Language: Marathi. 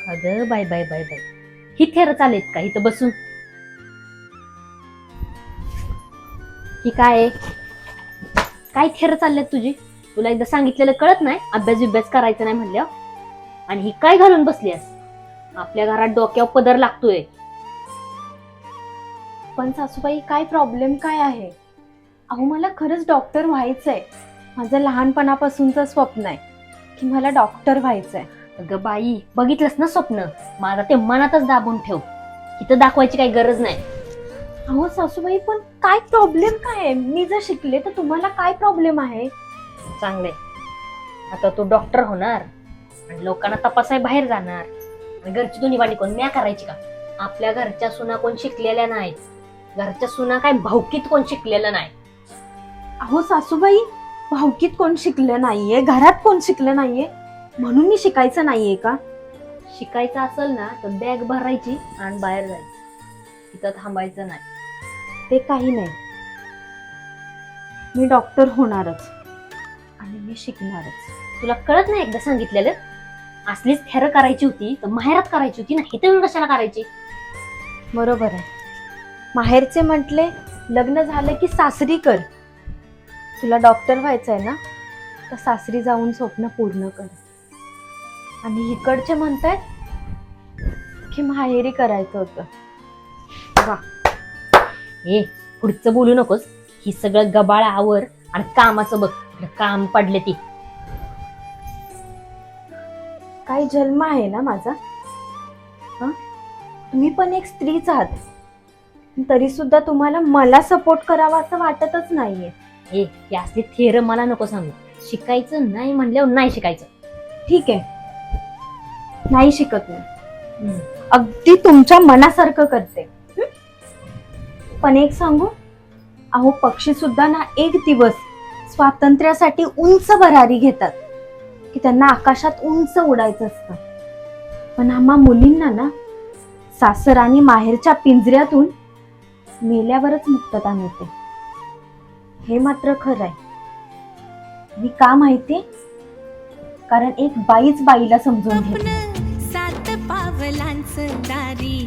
अगं बाय बाय बाय बाय, ही थेर चालेत का इथं बसून? ही काय आहे? काय थेर चालल्यात तुझी? तुला एकदा सांगितलेलं कळत नाही? अभ्यास करायचं नाही म्हणल्यावर आणि ही काय घालून बसलीस? आपल्या घरात डोक्यावर पदर लागतोय. पण सासूबाई, काय प्रॉब्लेम काय आहे? अहो, मला खरंच डॉक्टर व्हायचंय. माझं लहानपणापासूनचं स्वप्न आहे की मला डॉक्टर व्हायचंय. अगं बाई, बघितलंस ना स्वप्न? माझा ते मनातच दाबून ठेव. इथं दाखवायची काही गरज नाही. अहो सासूबाई, पण काय प्रॉब्लेम काय आहे? मी जर शिकले तर तुम्हाला काय प्रॉब्लेम आहे? चांगलंय, आता तू डॉक्टर होणार आणि लोकांना तपासाय बाहेर जाणार आणि घरची दोन्ही वाणी कोण म्या करायची का? आपल्या घरच्या सुना कोण शिकलेल्या नाहीत. घरच्या सुना काय भावकीत कोण शिकलेलं नाही. अहो सासूबाई, भावकीत कोण शिकलं नाहीये, घरात कोण शिकलं नाहीये, म्हणून मी शिकायचं नाहीये का? शिकायचं असेल ना तर बॅग भरायची आणि बाहेर जायचं. तिथं थांबायचं नाही. ते काही नाही, मी डॉक्टर होणारच आणि मी शिकणारच. तुला कळत नाही एकदा सांगितलेलं? असलीच थेर करायची होती तर माहेरात करायची होती ना, इथं येऊन कशाला करायची? बरोबर आहे. माहेरचे म्हटले लग्न झालं की सासरी कर. तुला डॉक्टर व्हायचंय ना, तर सासरी जाऊन स्वप्न पूर्ण कर. आणि इकडचे म्हणतायत की माहेरी करायचं होतं. वा, ए, पुढचं बोलू नकोस. ही सगळं गबाळ आवर आणि कामाचं बघ. काम पडले ती. काय जन्म आहे ना माझा? हं? तुम्ही पण एक स्त्रीच आहात, तरी सुद्धा तुम्हाला मला सपोर्ट करावा असं वाटतच नाहीये. ए, ही असली थेर मला नको सांगू. शिकायचं नाही म्हणल्यावर नाही शिकायचं. ठीक आहे, नाही शिकत नाही. अगदी तुमच्या मनासारखं करते. पण एक सांगू, अहो पक्षी सुद्धा ना एक दिवस स्वातंत्र्यासाठी उंच भरारी घेतात की त्यांना आकाशात उंच उडायचं असतं. पण आम्हा मुलींना ना सासर आणि माहेरच्या पिंजऱ्यातून मेल्यावरच मुक्तता मिळते. हे मात्र खरं आहे. मी का माहितीये? कारण एक बाईच बाईला समजून घेते. सात पावलांचं दारी